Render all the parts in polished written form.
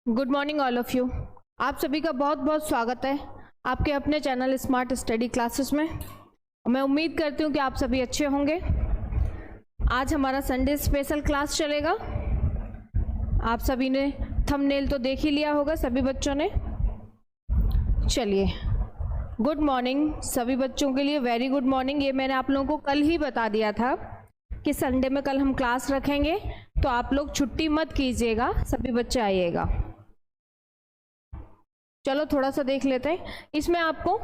Good morning all of you. आप सभी का बहुत बहुत स्वागत है आपके अपने चैनल स्मार्ट स्टडी क्लासेस में। मैं उम्मीद करती हूँ कि आप सभी अच्छे होंगे। आज हमारा संडे स्पेशल क्लास चलेगा। आप सभी ने थंबनेल तो देख ही लिया होगा सभी बच्चों ने। चलिए, गुड मॉर्निंग सभी बच्चों के लिए, वेरी गुड मॉर्निंग। ये मैंने आप लोगों को कल ही बता दिया था कि संडे में कल हम क्लास रखेंगे, तो आप लोग छुट्टी मत कीजिएगा, सभी बच्चे आइएगा। चलो थोड़ा सा देख लेते हैं। इसमें आपको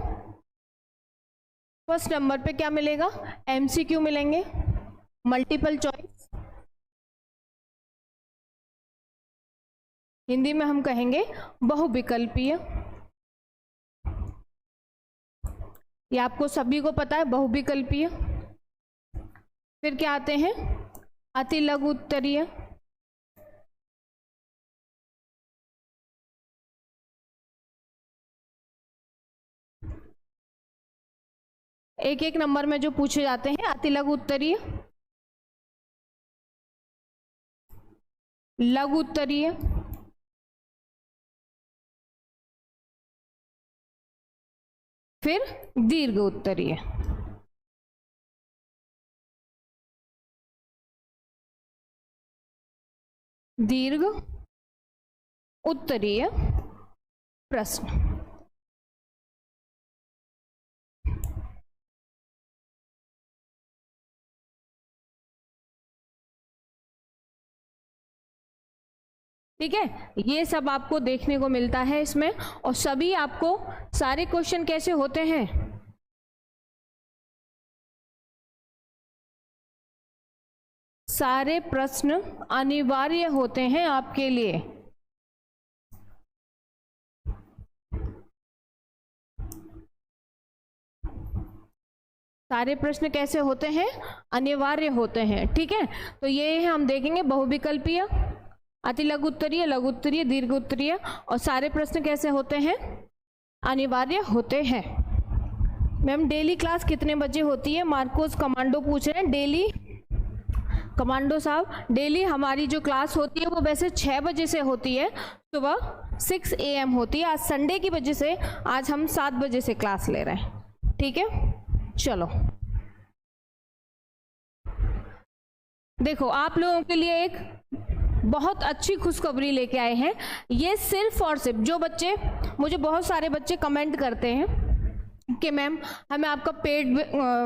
फर्स्ट नंबर पे क्या मिलेगा? एमसीक्यू मिलेंगे, मल्टीपल चॉइस, हिंदी में हम कहेंगे बहुविकल्पीय। ये आपको सभी को पता है, बहुविकल्पीय। फिर क्या आते हैं? अति लघु उत्तरीय, एक एक नंबर में जो पूछे जाते हैं। अति लघु उत्तरीय, लघु उत्तरीय, फिर दीर्घ उत्तरीय। दीर्घ उत्तरीय प्रश्न। ठीक है, ये सब आपको देखने को मिलता है इसमें। और सभी आपको सारे क्वेश्चन कैसे होते हैं? सारे प्रश्न अनिवार्य होते हैं आपके लिए। सारे प्रश्न कैसे होते हैं? अनिवार्य होते हैं। ठीक है, तो ये हम देखेंगे बहुविकल्पीय, अति लघु उत्तरीय, लघु उत्तरीय, दीर्घ उत्तरीय। और सारे प्रश्न कैसे होते हैं? अनिवार्य होते हैं। मैम डेली क्लास कितने बजे होती है? मार्कोस कमांडो पूछ रहे हैं। डेली कमांडो साहब, डेली हमारी जो क्लास होती है वो वैसे 6 बजे से होती है, सुबह 6 AM होती है। आज संडे की वजह से आज हम 7 बजे से क्लास ले रहे हैं। ठीक है, चलो देखो, आप लोगों के लिए एक बहुत अच्छी खुशखबरी लेके आए हैं। ये सिर्फ और सिर्फ जो बच्चे, मुझे बहुत सारे बच्चे कमेंट करते हैं कि मैम हमें आपका पेड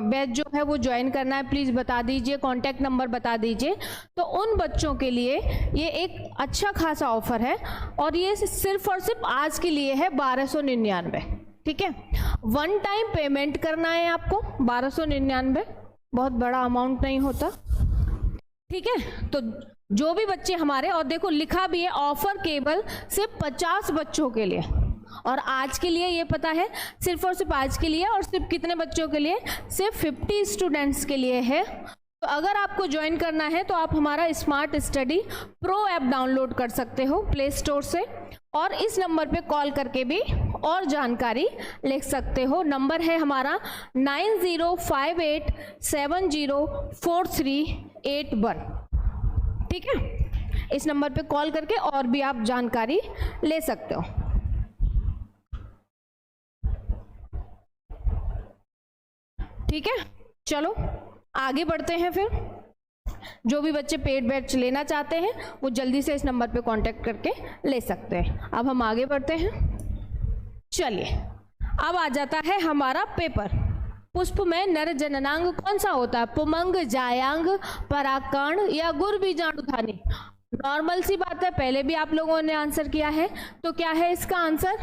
बैच जो है वो ज्वाइन करना है, प्लीज़ बता दीजिए, कांटेक्ट नंबर बता दीजिए। तो उन बच्चों के लिए ये एक अच्छा खासा ऑफर है, और ये सिर्फ और सिर्फ आज के लिए है 1299। ठीक है, वन टाइम पेमेंट करना है आपको 1299, बहुत बड़ा अमाउंट नहीं होता। ठीक है, तो जो भी बच्चे हमारे, और देखो लिखा भी है ऑफर केवल सिर्फ 50 बच्चों के लिए, और आज के लिए ये पता है सिर्फ और सिर्फ आज के लिए। और सिर्फ कितने बच्चों के लिए? सिर्फ 50 स्टूडेंट्स के लिए है। तो अगर आपको ज्वाइन करना है तो आप हमारा smart study pro app download कर सकते हो प्ले स्टोर से, और इस नंबर पे कॉल करके भी और जानकारी ले सकते हो। नंबर है हमारा 9058704381। ठीक है, इस नंबर पे कॉल करके और भी आप जानकारी ले सकते हो। ठीक है, चलो आगे बढ़ते हैं। फिर जो भी बच्चे पेड बैच लेना चाहते हैं वो जल्दी से इस नंबर पे कांटेक्ट करके ले सकते हैं। अब हम आगे बढ़ते हैं। चलिए, अब आ जाता है हमारा पेपर। पुष्प में नर जननांग कौन सा होता है? पुमंग, जायांग, परागकण या गुरबीजाणुधानी? नॉर्मल सी बात है, पहले भी आप लोगों ने आंसर किया है। तो क्या है इसका आंसर?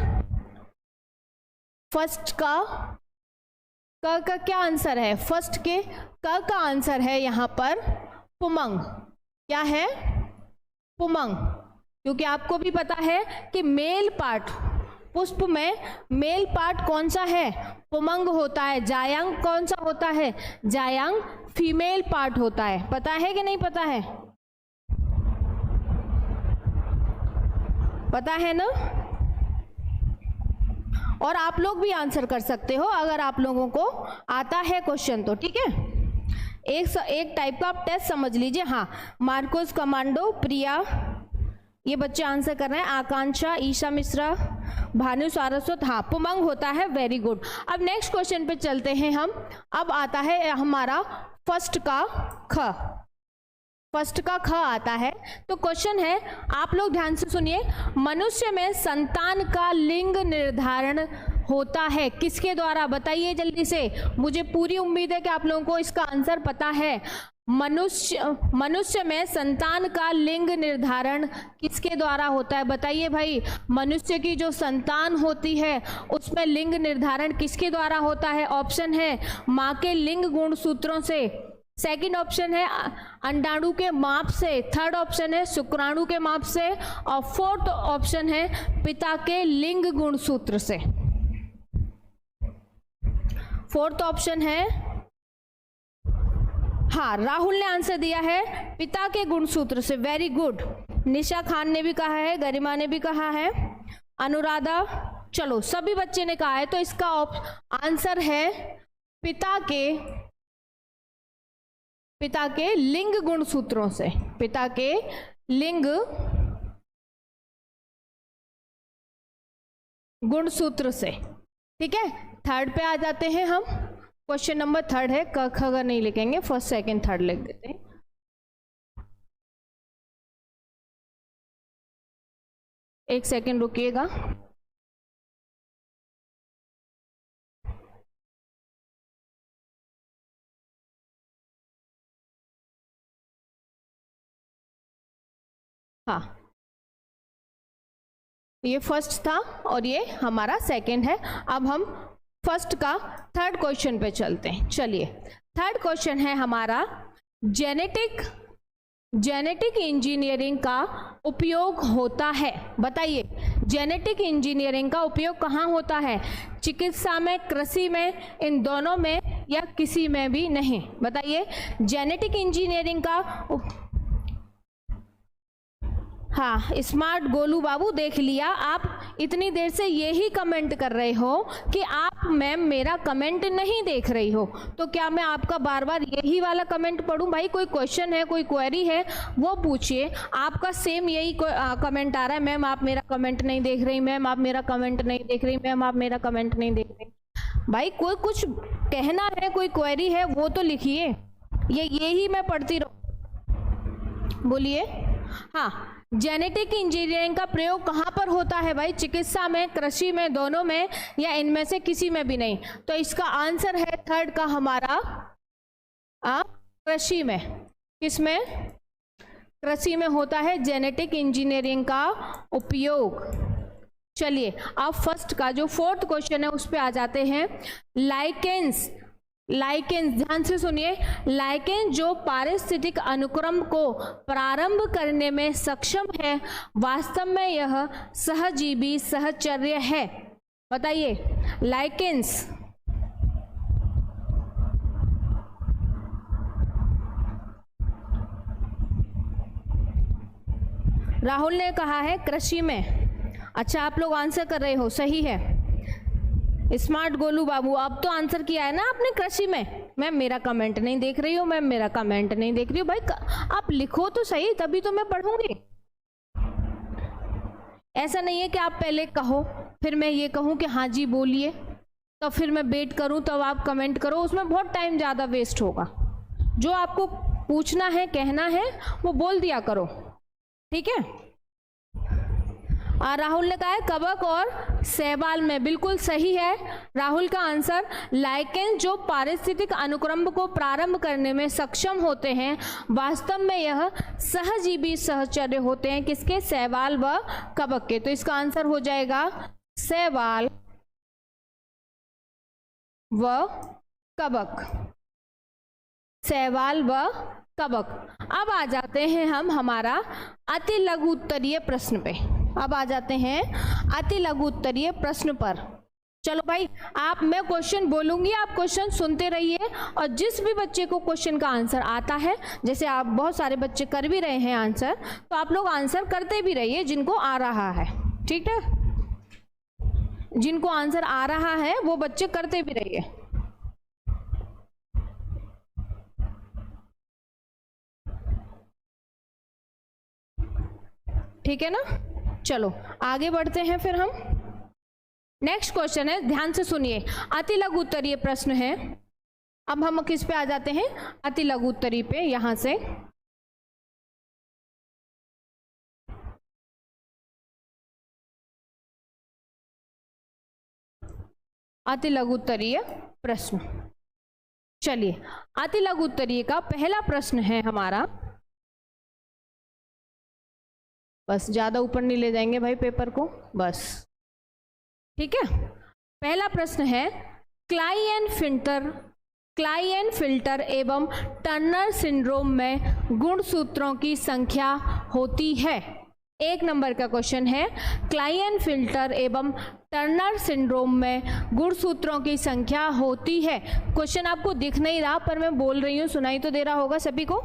फर्स्ट का क्या आंसर है? फर्स्ट के का आंसर है यहाँ पर पुमंग। क्या है? पुमंग। क्योंकि आपको भी पता है कि मेल पार्ट, पुष्प में मेल पार्ट कौन सा है? पुमंग होता है। जायांग कौन सा होता है? जायांग फीमेल पार्ट होता है। पता है कि नहीं पता है? पता है ना? और आप लोग भी आंसर कर सकते हो अगर आप लोगों को आता है क्वेश्चन तो। ठीक है, एक टाइप का आप टेस्ट समझ लीजिए। हाँ, मार्कोस कमांडो, प्रिया ये बच्चे आंसर कर रहे हैं। आकांक्षा, ईशा मिश्रा, भानु सारस्वत, हाँ पुमंग होता है, वेरी गुड। अब नेक्स्ट क्वेश्चन पे चलते हैं हम। अब आता है हमारा फर्स्ट का ख, फर्स्ट का ख आता है। तो क्वेश्चन है, आप लोग ध्यान से सुनिए, मनुष्य में संतान का लिंग निर्धारण होता है किसके द्वारा? बताइए जल्दी से, मुझे पूरी उम्मीद है कि आप लोगों को इसका आंसर पता है। मनुष्य में संतान का लिंग निर्धारण किसके द्वारा होता है? बताइए भाई, मनुष्य की जो संतान होती है उसमें लिंग निर्धारण किसके द्वारा होता है? ऑप्शन है माँ के लिंग गुणसूत्रों से, सेकंड ऑप्शन है अंडाणु के माप से, थर्ड ऑप्शन है शुक्राणु के माप से, और फोर्थ ऑप्शन है पिता के लिंग गुणसूत्र से। फोर्थ ऑप्शन है, हाँ राहुल ने आंसर दिया है पिता के गुणसूत्र से, वेरी गुड। निशा खान ने भी कहा है, गरिमा ने भी कहा है, अनुराधा, चलो सभी बच्चे ने कहा है। तो इसका आंसर है पिता के लिंग गुणसूत्रों से, पिता के लिंग गुणसूत्र से। ठीक है, थर्ड पे आ जाते हैं हम। क्वेश्चन नंबर थर्ड है, क ख ग नहीं लिखेंगे, फर्स्ट सेकंड थर्ड लिख देते हैं। एक सेकंड रुकिएगा। हाँ, ये फर्स्ट था और ये हमारा सेकंड है। अब हम फर्स्ट का थर्ड क्वेश्चन पे चलते हैं। चलिए, थर्ड क्वेश्चन है हमारा, जेनेटिक इंजीनियरिंग का उपयोग होता है। बताइए, जेनेटिक इंजीनियरिंग का उपयोग कहाँ होता है? चिकित्सा में, कृषि में, इन दोनों में, या किसी में भी नहीं? बताइए, जेनेटिक इंजीनियरिंग का हाँ, स्मार्ट गोलू बाबू देख लिया। आप इतनी देर से यही कमेंट कर रहे हो कि आप मैम मेरा कमेंट नहीं देख रही हो, तो क्या मैं आपका बार बार यही वाला कमेंट पढ़ूं? भाई कोई क्वेश्चन है, कोई क्वेरी है वो पूछिए। आपका सेम यही कमेंट आ रहा है, मैम आप मेरा कमेंट नहीं देख रही, मैम आप मेरा कमेंट नहीं देख रही, मैम आप मेरा कमेंट नहीं देख रही। भाई कोई कुछ कहना है, कोई क्वेरी है वो तो लिखिए, यही मैं पढ़ती रहूं। बोलिए। हाँ, जेनेटिक इंजीनियरिंग का प्रयोग कहाँ पर होता है भाई? चिकित्सा में, कृषि में, दोनों में, या इनमें से किसी में भी नहीं? तो इसका आंसर है थर्ड का हमारा कृषि में। किसमें? कृषि में होता है जेनेटिक इंजीनियरिंग का उपयोग। चलिए, अब फर्स्ट का जो फोर्थ क्वेश्चन है उस पे आ जाते हैं। लाइकेंस, ध्यान से सुनिए, लाइकेन जो पारिस्थितिक अनुक्रम को प्रारंभ करने में सक्षम है, वास्तव में यह सहजीवी सहचर्य है। बताइए, लाइकेंस राहुल ने कहा है कृषि में। अच्छा, आप लोग आंसर कर रहे हो, सही है। स्मार्ट गोलू बाबू, अब तो आंसर किया है ना आपने कृषि में। मैम मेरा कमेंट नहीं देख रही हो, मैम मेरा कमेंट नहीं देख रही हो। भाई आप लिखो तो सही, तभी तो मैं पढ़ूंगी। ऐसा नहीं है कि आप पहले कहो फिर मैं ये कहूं कि हाँ जी बोलिए, तो फिर मैं वेट करूं तब आप कमेंट करो, उसमें बहुत टाइम ज़्यादा वेस्ट होगा। जो आपको पूछना है, कहना है, वो बोल दिया करो, ठीक है। राहुल ने कहा है कवक और शैवाल में, बिल्कुल सही है राहुल का आंसर। लाइकेन जो पारिस्थितिक अनुक्रम को प्रारंभ करने में सक्षम होते हैं, वास्तव में यह सहजीवी सहचर्य होते हैं। किसके? शैवाल व कवक के। तो इसका आंसर हो जाएगा शैवाल व कवक, शैवाल व कवक। अब आ जाते हैं हम हमारा अति लघु उत्तरीय प्रश्न पे। अब आ जाते हैं अति लघु उत्तरीय प्रश्न पर। चलो भाई, मैं क्वेश्चन बोलूंगी, आप क्वेश्चन सुनते रहिए, और जिस भी बच्चे को क्वेश्चन का आंसर आता है, जैसे आप बहुत सारे बच्चे कर भी रहे हैं आंसर, तो आप लोग आंसर करते भी रहिए जिनको आ रहा है, ठीक है। जिनको आंसर आ रहा है वो बच्चे करते भी रहिए। ठीक है ना। चलो आगे बढ़ते हैं फिर हम। नेक्स्ट क्वेश्चन है, ध्यान से सुनिए, अति लघु उत्तरीय प्रश्न है। अब हम किस पे आ जाते हैं, अति लघु उत्तरीय पे। यहां से अति लघु उत्तरीय प्रश्न। चलिए, अति लघु उत्तरीय का पहला प्रश्न है हमारा, बस ज्यादा ऊपर नहीं ले जाएंगे भाई पेपर को, बस ठीक है। पहला प्रश्न है, क्लाइएन-फिल्टर एवं टर्नर सिंड्रोम में गुणसूत्रों की संख्या होती है। एक नंबर का क्वेश्चन है, क्लाइएन-फिल्टर एवं टर्नर सिंड्रोम में गुणसूत्रों की संख्या होती है। क्वेश्चन आपको दिख नहीं रहा पर मैं बोल रही हूं, सुनाई तो दे रहा होगा सभी को।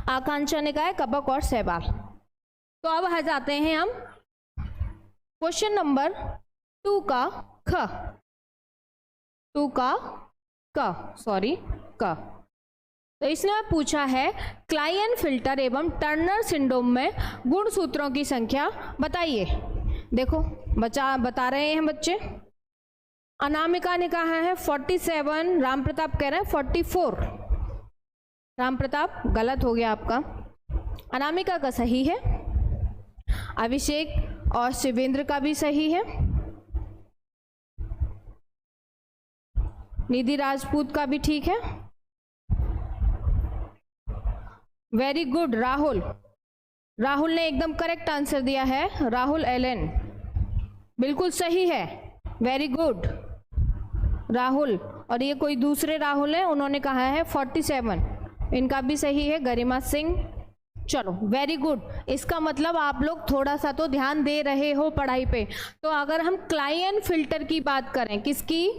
आकांक्षा ने कहा है कबक और सहवाल। तो अब आ जाते हैं हम क्वेश्चन नंबर 2 का क। तो इसने पूछा है, क्लाइएन-फिल्टर एवं टर्नर सिंड्रोम में गुणसूत्रों की संख्या बताइए। देखो बता रहे हैं बच्चे। अनामिका ने कहा है 47, राम प्रताप कह रहे हैं 44। राम प्रताप गलत हो गया आपका, अनामिका का सही है, अभिषेक और शिवेंद्र का भी सही है, निधि राजपूत का भी ठीक है। वेरी गुड राहुल ने एकदम करेक्ट आंसर दिया है। राहुल एलन बिल्कुल सही है, वेरी गुड राहुल। और ये कोई दूसरे राहुल है, उन्होंने कहा है 47, इनका भी सही है। गरिमा सिंह, चलो वेरी गुड। इसका मतलब आप लोग थोड़ा सा तो ध्यान दे रहे हो पढ़ाई पे। तो अगर हम क्लाइएन-फिल्टर की बात करें, किसकी,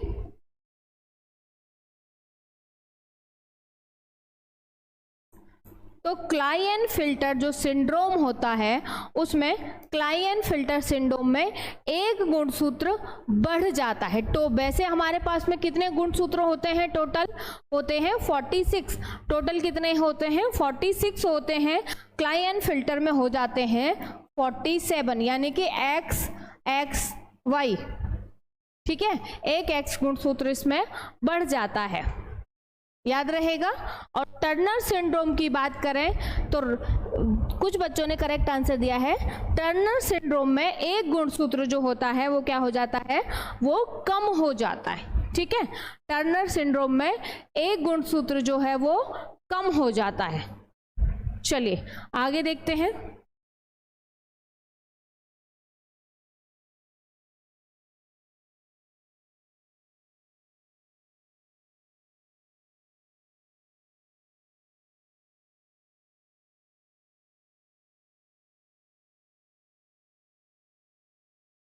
तो क्लाइएन-फिल्टर जो सिंड्रोम होता है उसमें क्लाइएन-फिल्टर सिंड्रोम में एक गुणसूत्र बढ़ जाता है। तो वैसे हमारे पास में कितने गुणसूत्र होते हैं, टोटल होते हैं 46। टोटल कितने होते हैं, 46 होते हैं। क्लाइएन-फिल्टर में हो जाते हैं 47, यानी कि XY, ठीक है। एक X गुणसूत्र इसमें बढ़ जाता है, याद रहेगा। और टर्नर सिंड्रोम की बात करें तो कुछ बच्चों ने करेक्ट आंसर दिया है। टर्नर सिंड्रोम में एक गुणसूत्र जो होता है वो क्या हो जाता है, वो कम हो जाता है, ठीक है। टर्नर सिंड्रोम में एक गुणसूत्र जो है वो कम हो जाता है। चलिए आगे देखते हैं।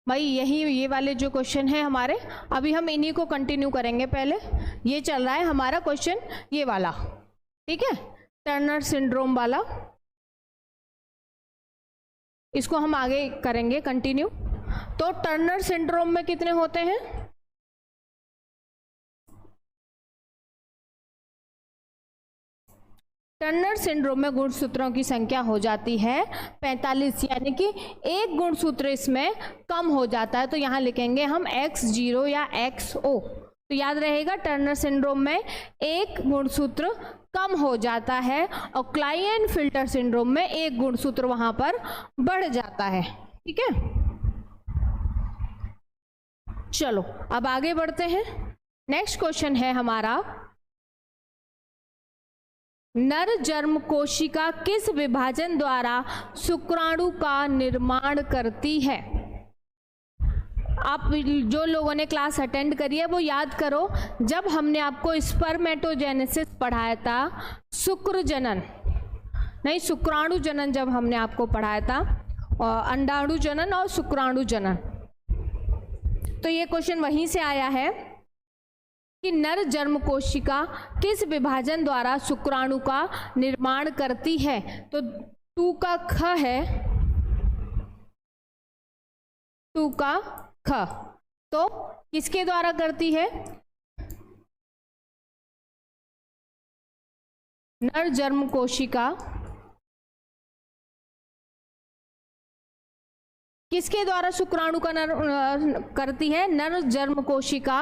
भाई ये वाले जो क्वेश्चन है हमारे, अभी हम इन्हीं को कंटिन्यू करेंगे। पहले ये चल रहा है हमारा क्वेश्चन, ये वाला, ठीक है, टर्नर सिंड्रोम वाला, इसको हम आगे करेंगे कंटिन्यू। तो टर्नर सिंड्रोम में कितने होते हैं, टर्नर सिंड्रोम में गुणसूत्रों की संख्या हो जाती है 45, यानी कि एक गुणसूत्र इसमें कम हो जाता है। तो यहाँ लिखेंगे हम X0 या XO। तो याद रहेगा, टर्नर सिंड्रोम में एक गुणसूत्र कम हो जाता है और क्लाइएन-फिल्टर सिंड्रोम में एक गुणसूत्र वहां पर बढ़ जाता है, ठीक है। चलो अब आगे बढ़ते हैं। नेक्स्ट क्वेश्चन है हमारा, नर जर्म कोशिका किस विभाजन द्वारा शुक्राणु का निर्माण करती है। आप जो लोगों ने क्लास अटेंड करी है वो याद करो, जब हमने आपको स्पर्मेटोजेनेसिस पढ़ाया था, शुक्र जनन नहीं शुक्राणु जनन, जब हमने आपको पढ़ाया था, और अंडाणु जनन और शुक्राणु जनन, तो ये क्वेश्चन वहीं से आया है कि नर जर्म कोशिका किस विभाजन द्वारा शुक्राणु का निर्माण करती है। तो 2 का ख है, 2 का ख, तो किसके द्वारा करती है, नर जर्म कोशिका किसके द्वारा शुक्राणु का करती है? नर जर्म कोशिका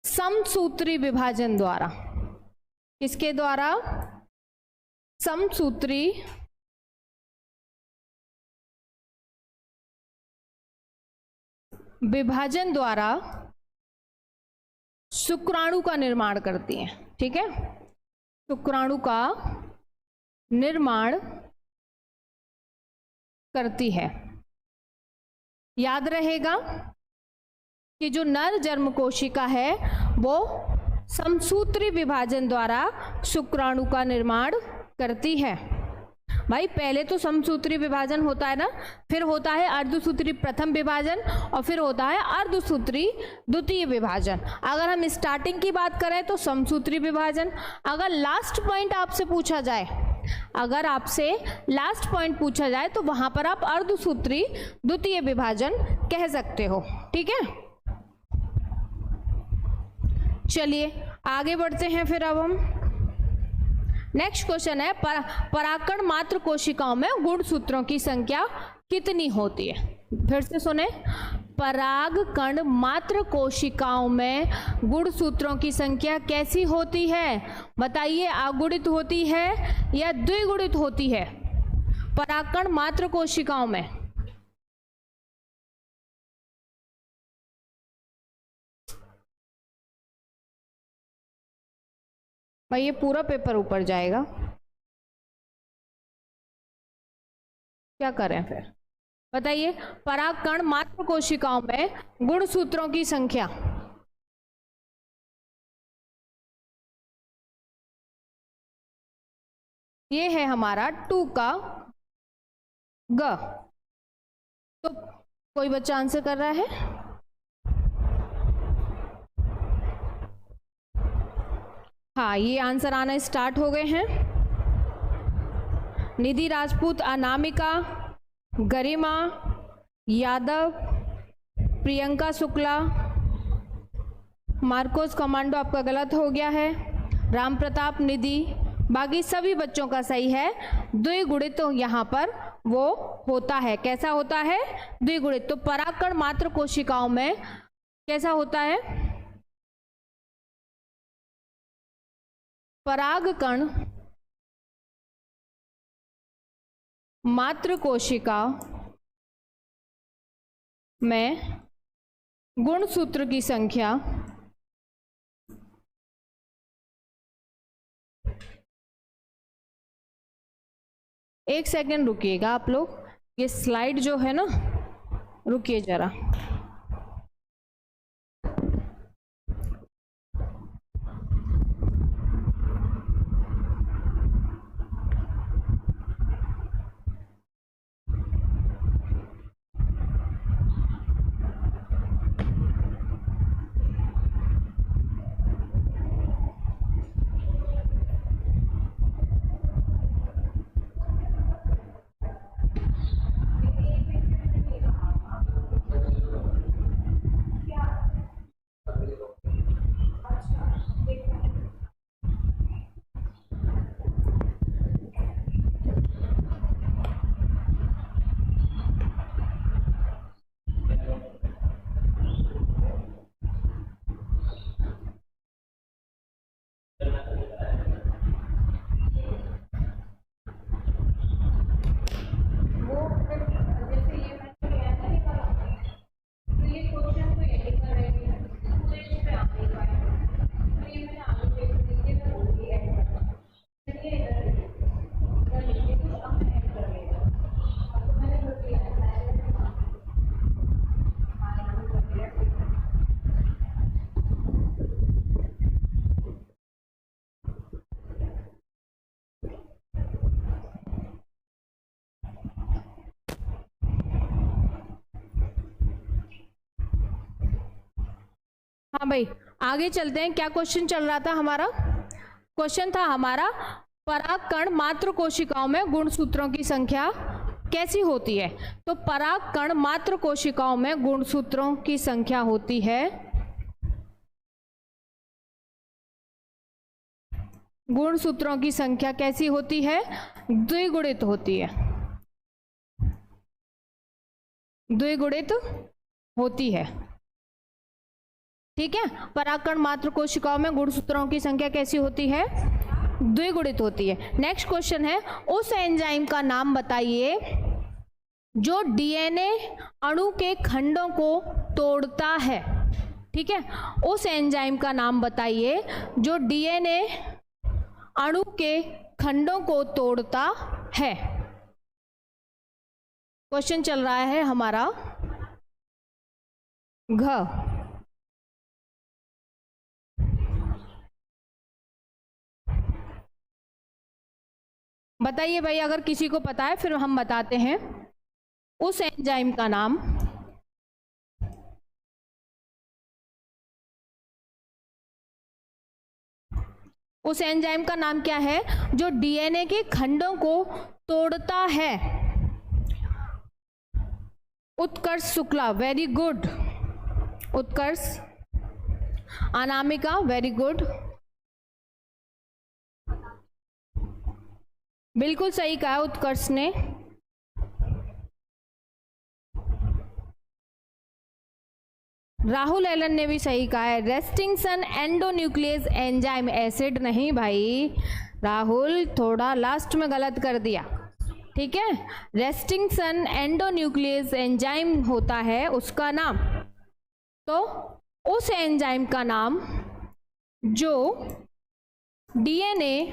समसूत्री विभाजन द्वारा। किसके द्वारा? समसूत्री विभाजन द्वारा शुक्राणु का निर्माण करती हैं। ठीक है, शुक्राणु का निर्माण करती है। याद रहेगा कि जो नर जर्म कोशिका है वो समसूत्री विभाजन द्वारा शुक्राणु का निर्माण करती है। भाई पहले तो समसूत्री विभाजन होता है ना, फिर होता है अर्धसूत्री प्रथम विभाजन और फिर होता है अर्धसूत्री द्वितीय विभाजन। अगर हम स्टार्टिंग की बात करें तो समसूत्री विभाजन। अगर लास्ट पॉइंट आपसे पूछा जाए, अगर आपसे लास्ट पॉइंट पूछा जाए तो वहां पर आप अर्धसूत्री द्वितीय विभाजन कह सकते हो। ठीक है, चलिए आगे बढ़ते हैं। फिर अब हम नेक्स्ट क्वेश्चन है, परागकण मात्र कोशिकाओं में गुणसूत्रों की संख्या कितनी होती है? फिर से सुने, परागकण मात्र कोशिकाओं में गुणसूत्रों की संख्या कैसी होती है? बताइए, अगुणित होती है या द्विगुणित होती है? परागकण मात्र कोशिकाओं में भाई ये पूरा पेपर ऊपर जाएगा, क्या करें फिर? बताइए, परागकण मात्र कोशिकाओं में गुणसूत्रों की संख्या। ये है हमारा 2 का ग। तो कोई बच्चा आंसर कर रहा है? हाँ, ये आंसर आना स्टार्ट हो गए हैं। निधि राजपूत, अनामिका, गरिमा यादव, प्रियंका शुक्ला, मार्कोस कमांडो आपका गलत हो गया है, राम प्रताप, निधि, बाकी सभी बच्चों का सही है। द्विगुणित तो यहाँ पर वो होता है। कैसा होता है? द्विगुणित। तो परागकण मात्र कोशिकाओं में कैसा होता है? परागकण मात्र कोशिका में गुणसूत्र की संख्या एक सेकेंड रुकिएगा आप लोग, ये स्लाइड जो है ना, रुकिए जरा। हाँ भाई, आगे चलते हैं। क्या क्वेश्चन चल रहा था हमारा? क्वेश्चन था हमारा, परागकण मात्र कोशिकाओं में गुणसूत्रों की संख्या कैसी होती है? तो परागकण मात्र कोशिकाओं में गुणसूत्रों की संख्या होती है, गुणसूत्रों की संख्या कैसी होती है? द्विगुणित होती है। द्विगुणित होती है। ठीक है, परागकण मात्र कोशिकाओं में गुणसूत्रों की संख्या कैसी होती है? द्विगुणित होती है। नेक्स्ट क्वेश्चन है, उस एंजाइम का नाम बताइए जो डीएनए अणु के खंडों को तोड़ता है। ठीक है, उस एंजाइम का नाम बताइए जो डीएनए अणु के खंडों को तोड़ता है। क्वेश्चन चल रहा है हमारा घ। बताइए भाई, अगर किसी को पता है फिर हम बताते हैं। उस एंजाइम का नाम, उस एंजाइम का नाम क्या है जो डीएनए के खंडों को तोड़ता है? उत्कर्ष शुक्ला, वेरी गुड। उत्कर्ष। अनामिका, वेरी गुड, बिल्कुल सही कहा उत्कर्ष ने। राहुल एलन ने भी सही कहा है। रेस्टिंगसन एंडोन्यूक्लियस एंजाइम एसिड नहीं भाई, राहुल थोड़ा लास्ट में गलत कर दिया। ठीक है, रेस्टिंगसन एंडोन्यूक्लियस एंजाइम होता है उसका नाम। तो उस एंजाइम का नाम जो डीएनए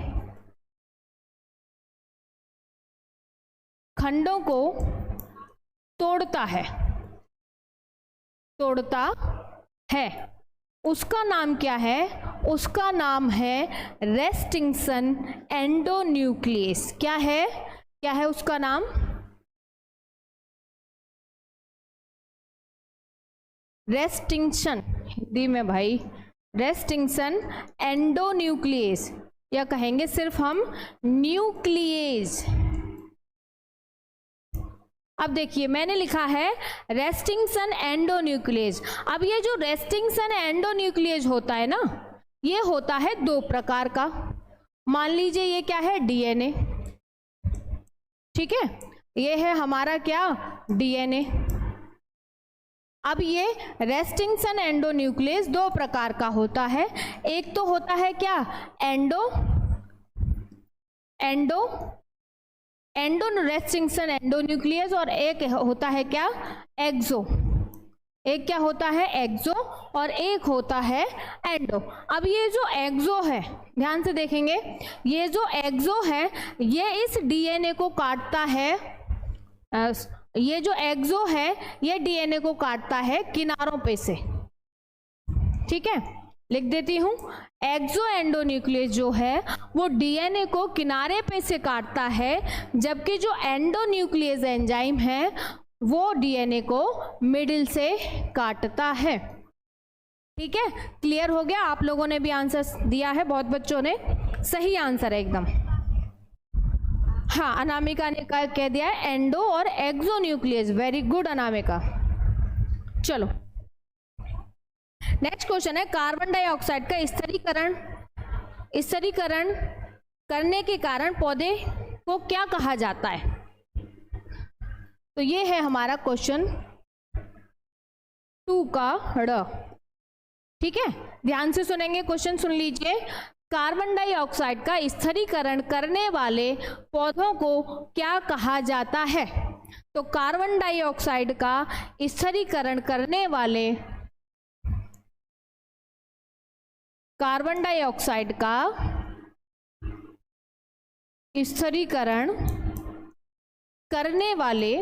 खंडों को तोड़ता है, उसका नाम क्या है? उसका नाम है रेस्टिंगसन एंडोन्यूक्लियस। क्या है? क्या है उसका नाम? रेस्टिंगसन, हिंदी में भाई रेस्टिंगसन एंडोन्यूक्लियस, या कहेंगे सिर्फ हम न्यूक्लियस। अब देखिए मैंने लिखा है रेस्टिंगसन एंडोन्यूक्लियस। अब ये जो रेस्टिंगसन एंडोन्यूक्लियस होता है ना, ये होता है दो प्रकार का। मान लीजिए ये क्या है? डीएनए। ठीक है, ये है हमारा क्या? डीएनए। अब ये रेस्टिंगसन एंडोन्यूक्लियस दो प्रकार का होता है। एक तो होता है क्या? एंडो रेस्टिंगसन एंडोन्यूक्लियस, और एक होता है क्या? एक्सो। एक क्या होता है? एक्सो, और एक होता है एंडो। अब ये जो एक्सो है, ध्यान से देखेंगे, ये जो एक्सो है ये इस डीएनए को काटता है। ये जो एक्सो है ये डीएनए को काटता है किनारों पे से। ठीक है, लिख देती हूं, एक्सो एंडोन्यूक्लियस जो है वो डीएनए को किनारे पे से काटता है, जबकि जो एंडोन्यूक्लियस एंजाइम है वो डीएनए को मिडिल से काटता है। ठीक है, क्लियर हो गया? आप लोगों ने भी आंसर दिया है, बहुत बच्चों ने सही आंसर है एकदम। हाँ, अनामिका ने कह दिया है एंडो और एक्सोन्यूक्लियस, वेरी गुड अनामिका। चलो नेक्स्ट क्वेश्चन है, कार्बन डाइऑक्साइड का स्थिरीकरण करने के कारण पौधे को क्या कहा जाता है? तो ये है हमारा क्वेश्चन 2 का ड़। ठीक है, ध्यान से सुनेंगे, क्वेश्चन सुन लीजिए। कार्बन डाइऑक्साइड का स्थिरीकरण करने वाले पौधों को क्या कहा जाता है? तो कार्बन डाइऑक्साइड का स्थिरीकरण करने वाले, कार्बन डाइऑक्साइड का स्थिरीकरण करने वाले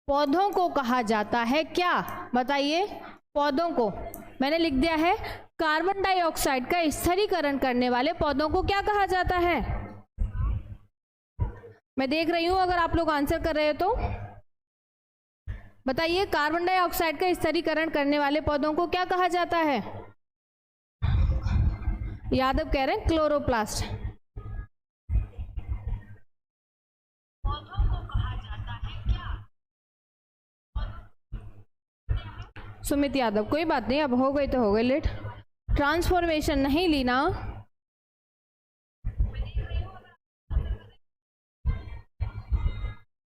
पौधों को कहा जाता है क्या? बताइए, पौधों को मैंने लिख दिया है, कार्बन डाइऑक्साइड का स्थिरीकरण करने वाले पौधों को क्या कहा जाता है? मैं देख रही हूं, अगर आप लोग आंसर कर रहे हो तो बताइए, कार्बन डाइऑक्साइड का स्थिरीकरण करने वाले पौधों को क्या कहा जाता है? यादव कह रहे हैं क्लोरोप्लास्ट। पौधों को कहा जाता है क्या? सुमित यादव, कोई बात नहीं, अब हो गई तो हो गई, लेट। ट्रांसफॉर्मेशन नहीं ली ना।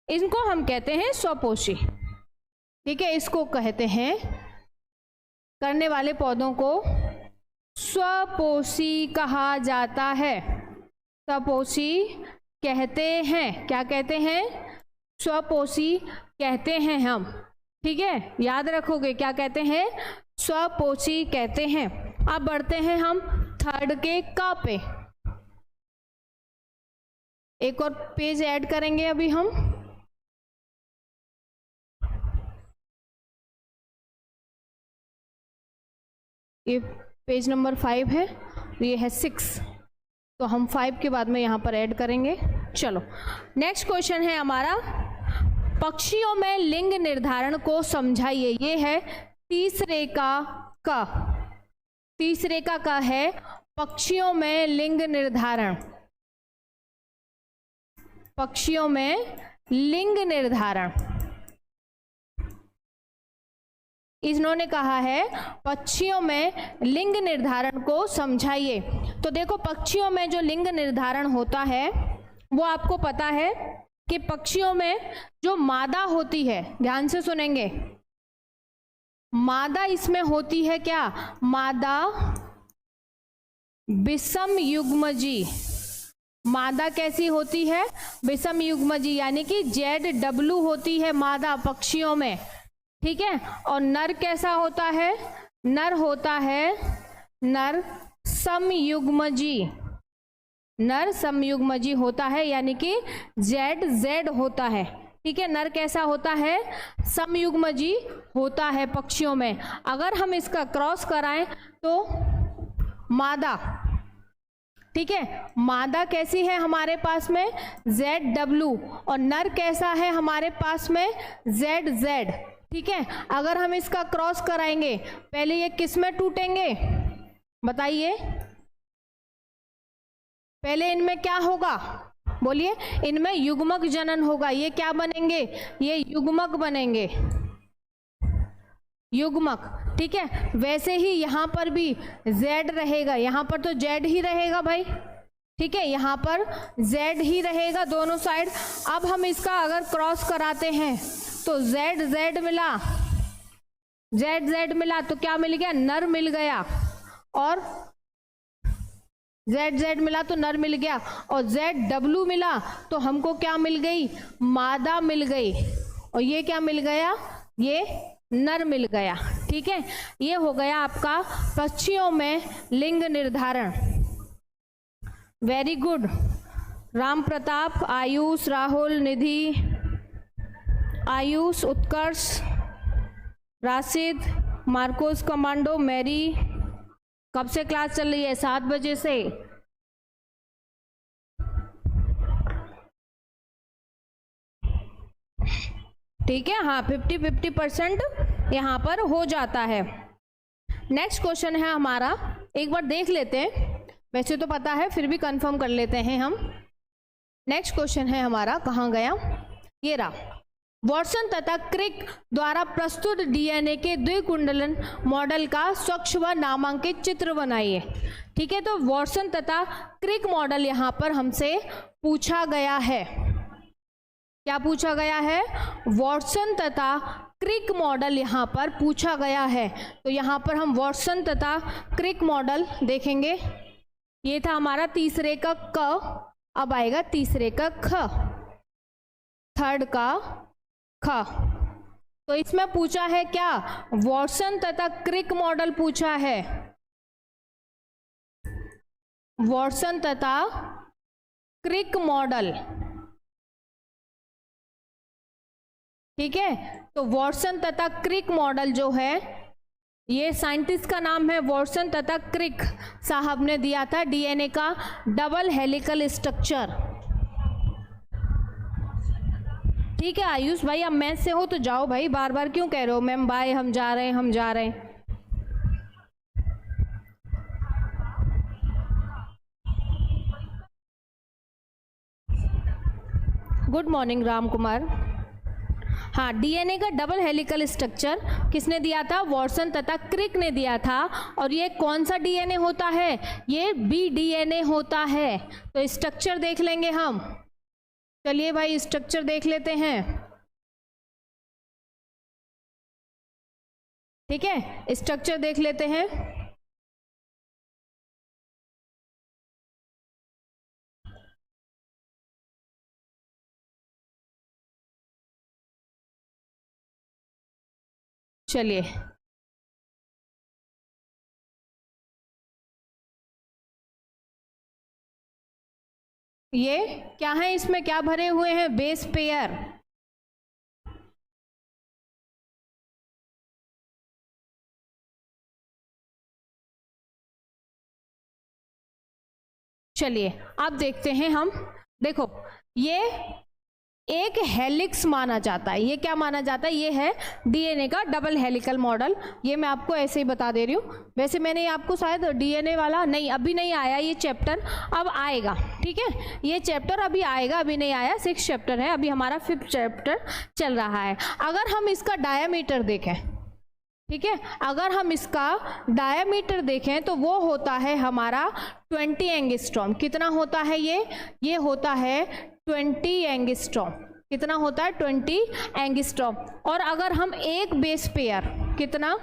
इनको हम कहते हैं स्वपोषी। ठीक है, इसको कहते हैं, करने वाले पौधों को स्वपोषी कहा जाता है। स्वपोषी कहते हैं, क्या कहते हैं? स्वपोषी कहते हैं हम। ठीक है, याद रखोगे, क्या कहते हैं? स्वपोषी कहते हैं। अब बढ़ते हैं हम थर्ड के क पे। एक और पेज ऐड करेंगे अभी हम। ये पेज नंबर 5 है, ये है 6, तो हम 5 के बाद में यहाँ पर ऐड करेंगे। चलो नेक्स्ट क्वेश्चन है हमारा, पक्षियों में लिंग निर्धारण को समझाइए। ये है तीसरे का क। तीसरे का क है पक्षियों में लिंग निर्धारण। पक्षियों में लिंग निर्धारण, इन्होंने कहा है पक्षियों में लिंग निर्धारण को समझाइए। तो देखो, पक्षियों में जो लिंग निर्धारण होता है वो आपको पता है कि पक्षियों में जो मादा होती है, ध्यान से सुनेंगे, मादा इसमें होती है क्या? मादा विषम युग्मजी। मादा कैसी होती है? विषम युग्मजी, यानी कि ZW होती है मादा पक्षियों में। ठीक है, और नर कैसा होता है? नर होता है नर समयुग्मजी। नर समयुग्मजी होता है, यानी कि ZZ होता है। ठीक है, नर कैसा होता है? समयुग्मजी होता है पक्षियों में। अगर हम इसका क्रॉस कराएं तो मादा, ठीक है, मादा कैसी है हमारे पास में? ZW, और नर कैसा है हमारे पास में? ZZ। ठीक है, अगर हम इसका क्रॉस कराएंगे, पहले ये किस में टूटेंगे बताइए? पहले इनमें क्या होगा? बोलिए। इनमें युग्मक जनन होगा। ये क्या बनेंगे? ये युग्मक बनेंगे, युग्मक। ठीक है, वैसे ही यहाँ पर भी Z रहेगा, यहाँ पर तो Z ही रहेगा भाई। ठीक है, यहाँ पर Z ही रहेगा दोनों साइड। अब हम इसका अगर क्रॉस कराते हैं तो ZZ मिला, ZZ मिला तो क्या मिल गया? नर मिल गया। और ZZ मिला तो नर मिल गया, और ZW मिला तो हमको क्या मिल गई? मादा मिल गई। और ये क्या मिल गया? ये नर मिल गया। ठीक है, ये हो गया आपका पक्षियों में लिंग निर्धारण। Very good. Ram Pratap, Ayush, Rahul, Nidhi, Ayush, Utkarsh, Rashid, Marcos commando, Mary. कब से क्लास चल रही है? 7 बजे से। ठीक है, हाँ 50-50% यहाँ पर हो जाता है। नेक्स्ट क्वेश्चन है हमारा, एक बार देख लेते हैं, वैसे तो पता है फिर भी कंफर्म कर लेते हैं हम। नेक्स्ट क्वेश्चन है हमारा, कहाँ गया? ये रहा। वॉटसन तथा क्रिक द्वारा प्रस्तुत डीएनए के द्विकुंडलन मॉडल का स्वच्छ व नामांकित चित्र बनाइए। ठीक है, तो वॉटसन तथा क्रिक मॉडल यहाँ पर हमसे पूछा गया है। क्या पूछा गया है? वॉटसन तथा क्रिक मॉडल यहाँ पर पूछा गया है। तो यहाँ पर हम वॉटसन तथा क्रिक मॉडल देखेंगे। ये था हमारा तीसरे का क, अब आएगा तीसरे का ख, थर्ड का ख। तो इसमें पूछा है क्या? वॉटसन तथा क्रिक मॉडल पूछा है। वॉटसन तथा क्रिक मॉडल। ठीक है, तो वॉटसन तथा क्रिक मॉडल जो है, ये साइंटिस्ट का नाम है वॉटसन तथा क्रिक साहब ने दिया था डीएनए का डबल हेलिकल स्ट्रक्चर। ठीक है आयुष भाई, अब मैथ से हो तो जाओ भाई, बार बार क्यों कह रहे हो मैम बाय, हम जा रहे हैं हम जा रहे हैं। Good morning Ram Kumar. हाँ, डीएनए का डबल हेलिकल स्ट्रक्चर किसने दिया था? वॉटसन तथा क्रिक ने दिया था। और ये कौन सा डीएनए होता है? ये बी डीएनए होता है। तो स्ट्रक्चर देख लेंगे हम। चलिए भाई स्ट्रक्चर देख लेते हैं। ठीक है, स्ट्रक्चर देख लेते हैं। चलिए ये क्या है, इसमें क्या भरे हुए हैं, बेस पेयर। चलिए अब देखते हैं हम। देखो ये एक हेलिक्स माना जाता है। ये क्या माना जाता है, ये है डीएनए का डबल हेलिकल मॉडल। ये मैं आपको ऐसे ही बता दे रही हूँ। वैसे मैंने आपको शायद डीएनए वाला नहीं, अभी नहीं आया ये चैप्टर, अब आएगा। ठीक है, ये चैप्टर अभी आएगा, अभी नहीं आया। 6 चैप्टर है, अभी हमारा 5th चैप्टर चल रहा है। अगर हम इसका डायामीटर देखें, ठीक है, अगर हम इसका डायामीटर देखें तो वो होता है हमारा 20 एंगस्ट्रॉम। कितना होता है ये होता है 20 एंगस्ट्रॉम। कितना होता है 20 एंगस्ट्रॉम। और अगर हम एक बेस पेयर, कितना,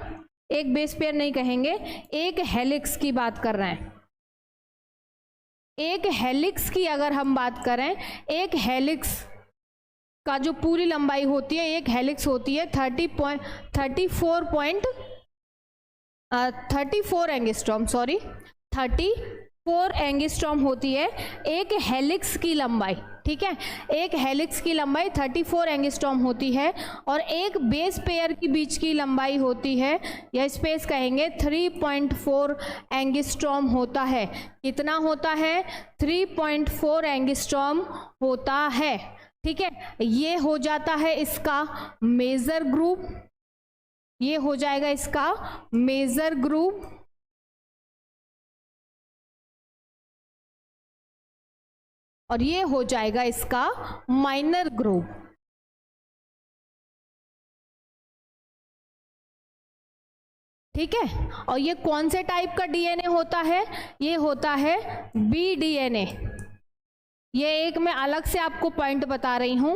एक बेस पेयर नहीं कहेंगे, एक हेलिक्स की बात कर रहे हैं। एक हेलिक्स की अगर हम बात करें, एक हेलिक्स का जो पूरी लंबाई होती है, एक हेलिक्स होती है 34 एंगस्ट्रॉम, सॉरी 34 एंगस्ट्रॉम होती है एक हेलिक्स की लंबाई। ठीक है, एक हेलिक्स की लंबाई 34 एंगस्ट्रॉम होती है और एक बेस पेयर के बीच की लंबाई होती है, या स्पेस कहेंगे, 3.4 एंगस्ट्रॉम होता है। कितना होता है, 3.4 एंगस्ट्रॉम होता है। ठीक है, ये हो जाता है इसका मेजर ग्रुप, ये हो जाएगा इसका मेजर ग्रुप। और ये हो जाएगा इसका माइनर ग्रुप। ठीक है, और ये कौन से टाइप का डीएनए होता है, ये होता है बी डीएनए। ये एक मैं अलग से आपको पॉइंट बता रही हूं।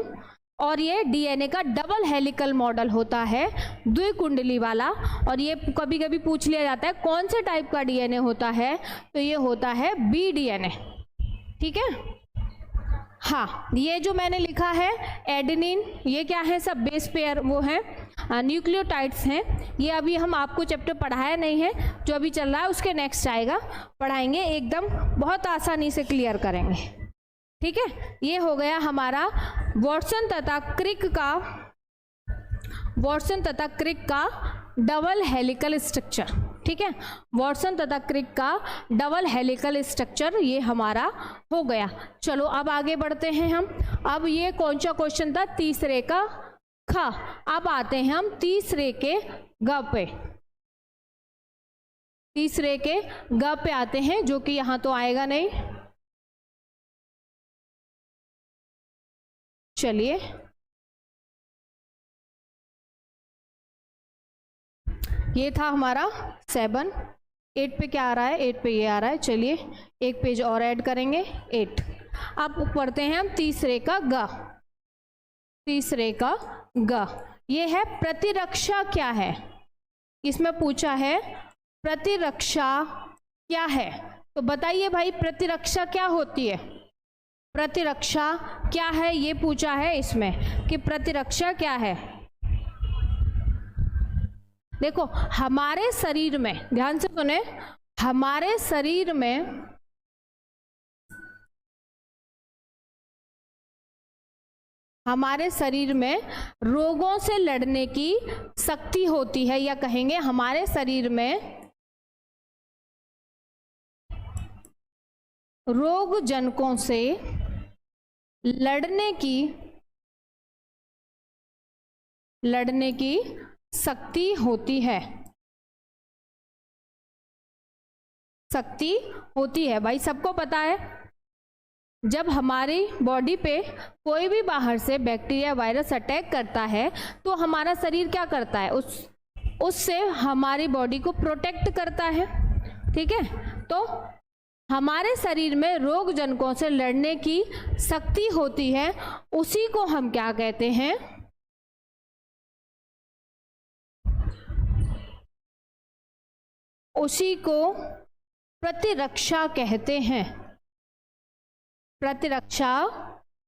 और ये डीएनए का डबल हेलिकल मॉडल होता है, द्विकुंडली वाला। और ये कभी कभी पूछ लिया जाता है कौन से टाइप का डीएनए होता है, तो ये होता है बी डीएनए। ठीक है, हाँ, ये जो मैंने लिखा है एडेनिन, ये क्या है, सब बेस पेयर वो हैं, न्यूक्लियोटाइड्स हैं। ये अभी हम आपको चैप्टर पढ़ाया नहीं है, जो अभी चल रहा है उसके नेक्स्ट आएगा, पढ़ाएंगे, एकदम बहुत आसानी से क्लियर करेंगे। ठीक है, ये हो गया हमारा वॉटसन तथा क्रिक का डबल हेलिकल स्ट्रक्चर। ठीक है, वॉटसन तथा क्रिक का डबल हेलिकल स्ट्रक्चर ये हमारा हो गया। चलो अब आगे बढ़ते हैं हम। अब ये कौन सा क्वेश्चन था, तीसरे का ख। अब आते हैं हम तीसरे के ग पे। तीसरे के ग पे आते हैं, जो कि यहाँ तो आएगा नहीं। चलिए ये था हमारा 7, 8 पे क्या आ रहा है, 8 पे ये आ रहा है। चलिए एक पेज और ऐड करेंगे, 8। अब पढ़ते हैं हम तीसरे का ग। तीसरे का ग ये है प्रतिरक्षा क्या है। इसमें पूछा है प्रतिरक्षा क्या है, तो बताइए भाई प्रतिरक्षा क्या होती है। प्रतिरक्षा क्या है ये पूछा है इसमें, कि प्रतिरक्षा क्या है। देखो हमारे शरीर में, ध्यान से सुने, हमारे शरीर में रोगों से लड़ने की शक्ति होती है, या कहेंगे हमारे शरीर में रोग जनकों से लड़ने की शक्ति होती है। शक्ति होती है भाई, सबको पता है। जब हमारी बॉडी पे कोई भी बाहर से बैक्टीरिया वायरस अटैक करता है तो हमारा शरीर क्या करता है, उससे हमारी बॉडी को प्रोटेक्ट करता है। ठीक है, तो हमारे शरीर में रोग जनकों से लड़ने की शक्ति होती है, उसी को हम क्या कहते हैं? उसी को प्रतिरक्षा कहते हैं। प्रतिरक्षा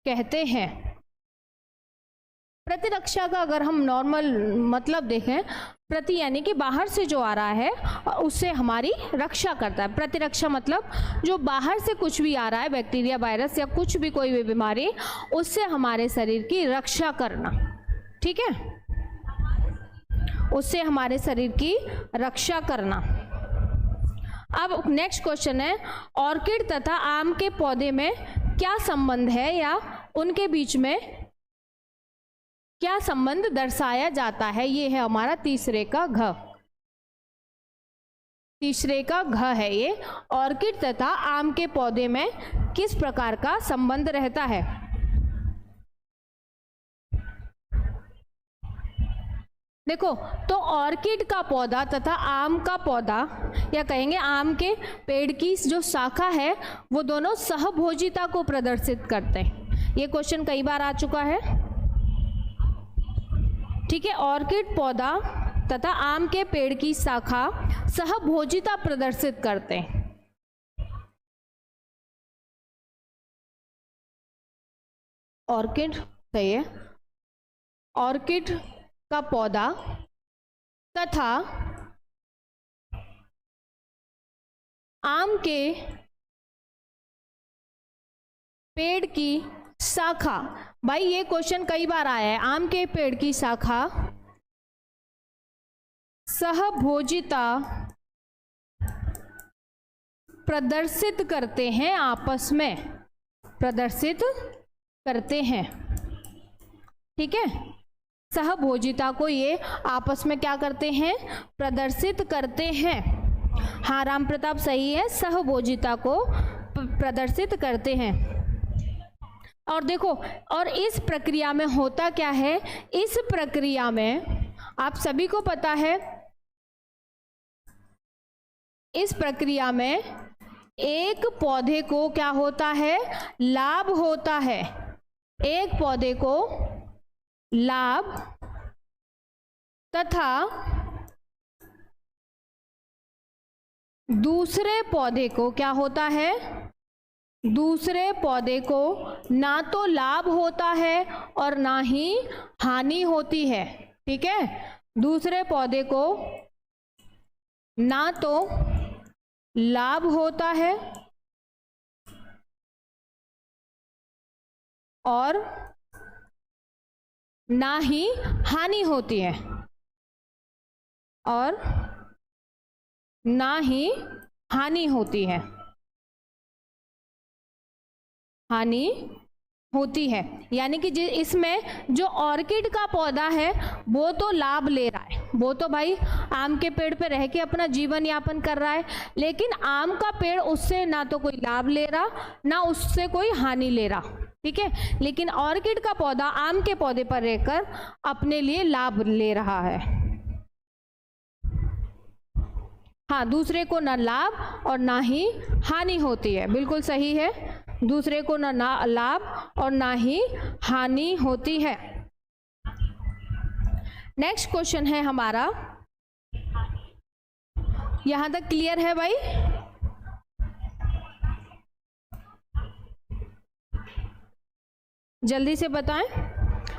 कहते हैं। प्रतिरक्षा का अगर हम नॉर्मल मतलब देखें, प्रति यानी कि बाहर से जो आ रहा है उससे हमारी रक्षा करता है। प्रतिरक्षा मतलब जो बाहर से कुछ भी आ रहा है, बैक्टीरिया, वायरस या कुछ भी, कोई भी बीमारी, उससे हमारे शरीर की रक्षा करना। ठीक है, उससे हमारे शरीर की रक्षा करना। अब नेक्स्ट क्वेश्चन है, ऑर्किड तथा आम के पौधे में क्या संबंध है या उनके बीच में क्या संबंध दर्शाया जाता है? ये है हमारा तीसरे का घ। तीसरे का घ है ये। ऑर्किड तथा आम के पौधे में किस प्रकार का संबंध रहता है? देखो, तो ऑर्किड का पौधा तथा आम का पौधा, या कहेंगे आम के पेड़ की जो शाखा है, वो दोनों सहभोजिता को प्रदर्शित करते हैं। ये क्वेश्चन कई बार आ चुका है। ठीक है, ऑर्किड पौधा तथा आम के पेड़ की शाखा सहभोजिता प्रदर्शित करते हैं। ऑर्किड सही है। ऑर्किड का पौधा तथा आम के पेड़ की शाखा, भाई ये क्वेश्चन कई बार आया है। आम के पेड़ की शाखा सहभोजिता प्रदर्शित करते हैं, आपस में प्रदर्शित करते हैं। ठीक है, सहभोजिता को ये आपस में क्या करते हैं? प्रदर्शित करते हैं। हाँ, राम प्रताप सही है, सहभोजिता को प्रदर्शित करते हैं। और देखो, और इस प्रक्रिया में होता क्या है? इस प्रक्रिया में आप सभी को पता है, इस प्रक्रिया में एक पौधे को क्या होता है? लाभ होता है। एक पौधे को लाभ तथा दूसरे पौधे को क्या होता है? दूसरे पौधे को ना तो लाभ होता है और ना ही हानि होती है। ठीक है, दूसरे पौधे को ना तो लाभ होता है और ना ही हानि होती है, और ना ही हानि होती है, हानि होती है। यानी कि इसमें जो ऑर्किड का पौधा है वो तो लाभ ले रहा है, वो तो भाई आम के पेड़ पे रह के अपना जीवन यापन कर रहा है, लेकिन आम का पेड़ उससे ना तो कोई लाभ ले रहा, ना उससे कोई हानि ले रहा। ठीक है, लेकिन ऑर्किड का पौधा आम के पौधे पर रहकर अपने लिए लाभ ले रहा है। हाँ, दूसरे को ना लाभ और ना ही हानि होती है, बिल्कुल सही है। दूसरे को ना लाभ और ना ही हानि होती है। नेक्स्ट क्वेश्चन है हमारा, यहां तक क्लियर है भाई? जल्दी से बताएं।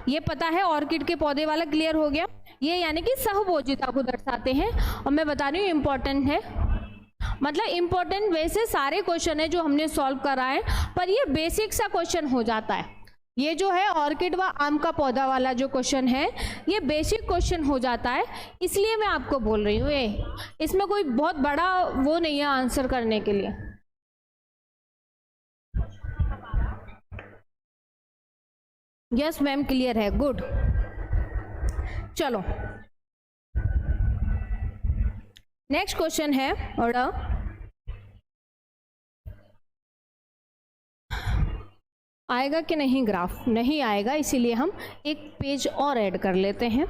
ये पता है, ऑर्किड के पौधे वाला क्लियर हो गया। ये यानी कि सहभोजिता को दर्शाते हैं, और मैं बता रही हूँ इम्पोर्टेंट है, मतलब इम्पोर्टेंट वैसे सारे क्वेश्चन है जो हमने सॉल्व करा है, पर ये बेसिक सा क्वेश्चन हो जाता है। ये जो है ऑर्किड व आम का पौधा वाला जो क्वेश्चन है, ये बेसिक क्वेश्चन हो जाता है, इसलिए मैं आपको बोल रही हूँ। ये इसमें कोई बहुत बड़ा वो नहीं है आंसर करने के लिए। यस मैम, क्लियर है, गुड। चलो नेक्स्ट क्वेश्चन है, और आएगा कि नहीं ग्राफ? नहीं आएगा, इसीलिए हम एक पेज और ऐड कर लेते हैं।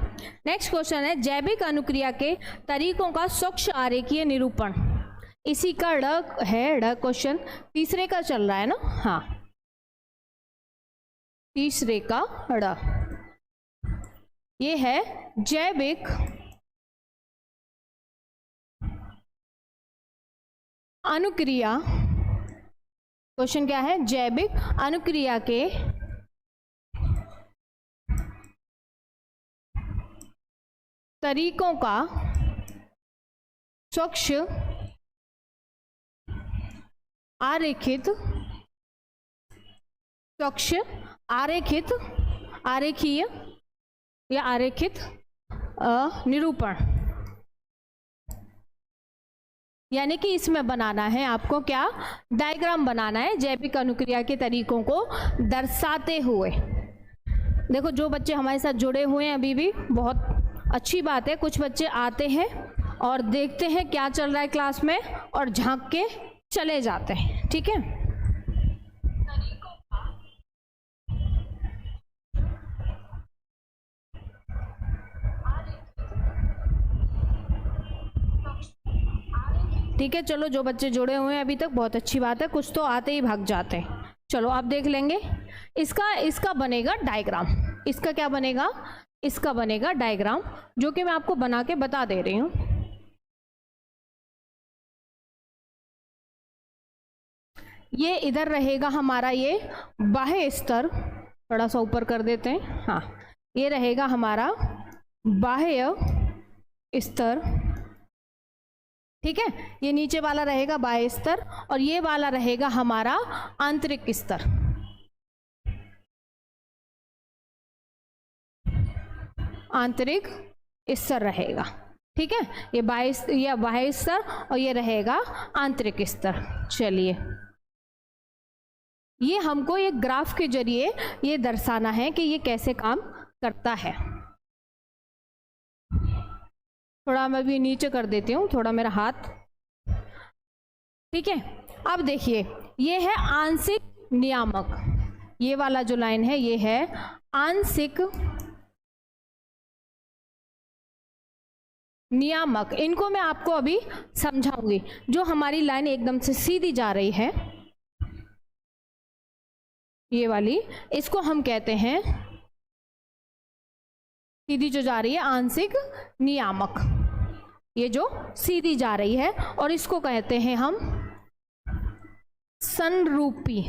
नेक्स्ट क्वेश्चन है, जैविक अनुक्रिया के तरीकों का स्वच्छ आरेखीय निरूपण। इसी का ड़ है, ड़ क्वेश्चन तीसरे का चल रहा है ना, हाँ तीसरे का ड़, ये है जैविक अनुक्रिया। क्वेश्चन क्या है? जैविक अनुक्रिया के तरीकों का स्वच्छ आरेखित, स्वच्छ आरेखित, आरेखीय या आरेखित निरूपण, यानी कि इसमें बनाना है आपको क्या? डायग्राम बनाना है जैविक अनुक्रिया के तरीकों को दर्शाते हुए। देखो जो बच्चे हमारे साथ जुड़े हुए हैं अभी भी, बहुत अच्छी बात है। कुछ बच्चे आते हैं और देखते हैं क्या चल रहा है क्लास में और झांक के चले जाते हैं, ठीक है। ठीक है, चलो जो बच्चे जुड़े हुए हैं अभी तक बहुत अच्छी बात है, कुछ तो आते ही भाग जाते हैं। चलो आप देख लेंगे। इसका बनेगा डायग्राम। इसका क्या बनेगा? इसका बनेगा डायग्राम, जो कि मैं आपको बना के बता दे रही हूँ। ये इधर रहेगा हमारा ये बाह्य स्तर, थोड़ा सा ऊपर कर देते हैं, हाँ ये रहेगा हमारा बाह्य स्तर, ठीक है। ये नीचे वाला रहेगा बाह्य स्तर और ये वाला रहेगा हमारा आंतरिक स्तर। आंतरिक स्तर रहेगा, ठीक है। ये बाह्य स्तर और ये रहेगा आंतरिक स्तर। चलिए, ये हमको एक ग्राफ के जरिए ये दर्शाना है कि ये कैसे काम करता है। थोड़ा मैं भी नीचे कर देती हूँ, थोड़ा मेरा हाथ, ठीक है। अब देखिए, ये है आंशिक नियामक, ये वाला जो लाइन है ये है आंशिक नियामक। इनको मैं आपको अभी समझाऊंगी। जो हमारी लाइन एकदम से सीधी जा रही है, ये वाली, इसको हम कहते हैं, सीधी जो जा रही है आंशिक नियामक, ये जो सीधी जा रही है, और इसको कहते हैं हम संरूपी।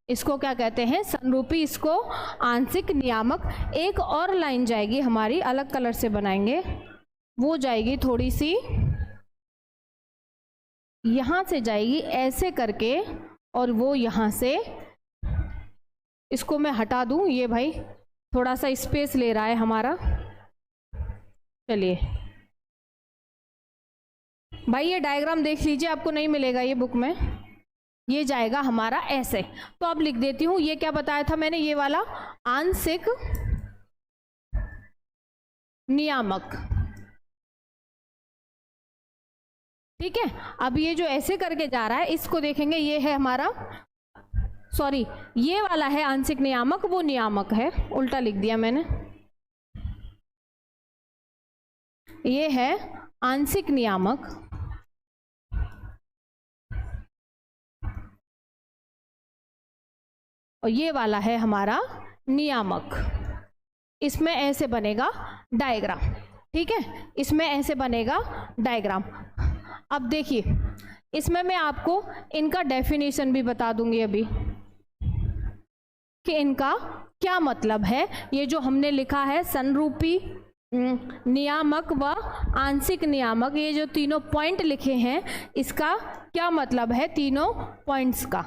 इसको क्या कहते हैं? संरूपी। इसको आंशिक नियामक। एक और लाइन जाएगी हमारी, अलग कलर से बनाएंगे, वो जाएगी थोड़ी सी यहां से जाएगी ऐसे करके, और वो यहां से, इसको मैं हटा दूं, ये भाई थोड़ा सा स्पेस ले रहा है हमारा। चलिए भाई, ये डायग्राम देख लीजिए, आपको नहीं मिलेगा ये बुक में, ये जाएगा हमारा ऐसे। तो अब लिख देती हूं, ये क्या बताया था मैंने, ये वाला आंशिक नियामक, ठीक है। अब ये जो ऐसे करके जा रहा है, इसको देखेंगे, ये है हमारा, सॉरी ये वाला है आंशिक नियामक, वो नियामक है, उल्टा लिख दिया मैंने। ये है आंशिक नियामक, और ये वाला है हमारा नियामक। इसमें ऐसे बनेगा डायग्राम, ठीक है, इसमें ऐसे बनेगा डायग्राम। अब देखिए, इसमें मैं आपको इनका डेफिनेशन भी बता दूंगी अभी कि इनका क्या मतलब है। ये जो हमने लिखा है संरूपी, नियामक व आंशिक नियामक, ये जो तीनों पॉइंट लिखे हैं, इसका क्या मतलब है तीनों पॉइंट्स का,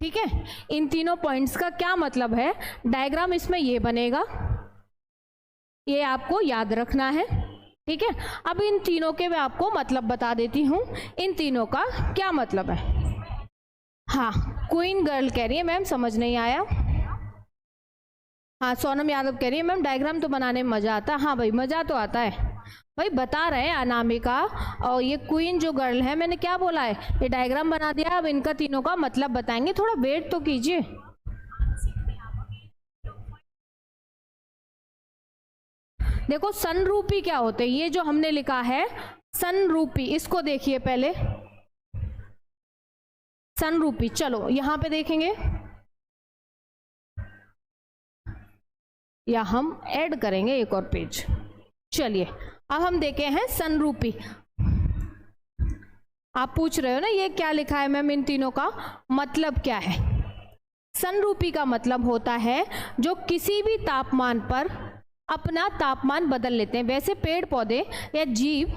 ठीक है। इन तीनों पॉइंट्स का क्या मतलब है, डायग्राम इसमें ये बनेगा, ये आपको याद रखना है, ठीक है। अब इन तीनों के मैं आपको मतलब बता देती हूँ, इन तीनों का क्या मतलब है। हाँ, क्वीन गर्ल कह रही है मैम, समझ नहीं आया। हाँ, सोनम यादव कह रही है मैम डायग्राम तो बनाने में मजा आता है। हाँ भाई, मजा तो आता है भाई, बता रहे हैं अनामिका और ये क्वीन जो गर्ल है, मैंने क्या बोला है, ये डायग्राम बना दिया, अब इनका तीनों का मतलब बताएंगे, थोड़ा वेट तो कीजिए। देखो संरूपी क्या होते हैं, ये जो हमने लिखा है संरूपी, इसको देखिए पहले, संरूपी। चलो यहाँ पे देखेंगे, या हम ऐड करेंगे एक और पेज। चलिए अब हम देखे हैं संरूपी। आप पूछ रहे हो ना ये क्या लिखा है मैम, इन तीनों का मतलब क्या है? संरूपी का मतलब होता है जो किसी भी तापमान पर अपना तापमान बदल लेते हैं। वैसे पेड़ पौधे या जीव,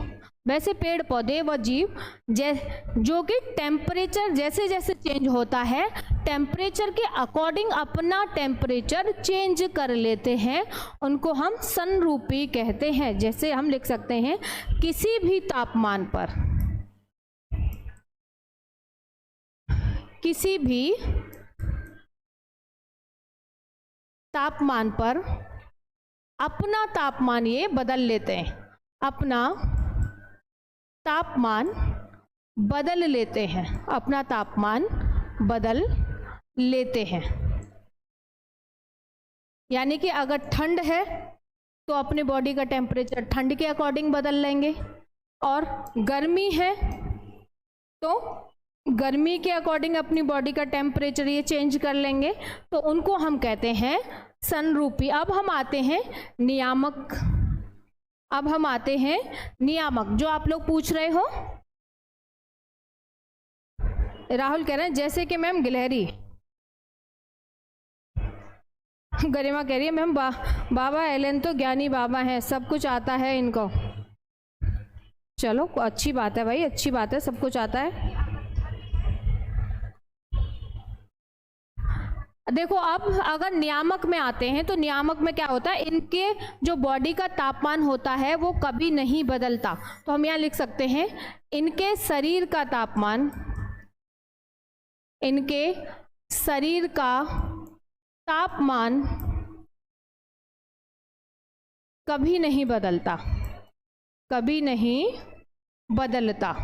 वैसे पेड़ पौधे व जीव जो कि टेम्परेचर जैसे जैसे चेंज होता है, टेम्परेचर के अकॉर्डिंग अपना टेम्परेचर चेंज कर लेते हैं, उनको हम संरूपी कहते हैं। जैसे हम लिख सकते हैं किसी भी तापमान पर, किसी भी तापमान पर अपना तापमान ये बदल लेते हैं, अपना तापमान बदल लेते हैं, अपना तापमान बदल लेते हैं। यानी कि अगर ठंड है तो अपनी बॉडी का टेम्परेचर ठंड के अकॉर्डिंग बदल लेंगे, और गर्मी है तो गर्मी के अकॉर्डिंग अपनी बॉडी का टेम्परेचर ये चेंज कर लेंगे, तो उनको हम कहते हैं संरूपी। अब हम आते हैं नियामक। अब हम आते हैं नियामक, जो आप लोग पूछ रहे हो। राहुल कह रहे हैं जैसे कि मैम गिलहरी। गरिमा कह रही है मैम बाबा एलन तो ज्ञानी बाबा हैं, सब कुछ आता है इनको। चलो अच्छी बात है भाई, अच्छी बात है, सब कुछ आता है। देखो अब अगर नियामक में आते हैं तो नियामक में क्या होता है, इनके जो बॉडी का तापमान होता है वो कभी नहीं बदलता। तो हम यहाँ लिख सकते हैं इनके शरीर का तापमान, इनके शरीर का तापमान कभी नहीं बदलता, कभी नहीं बदलता।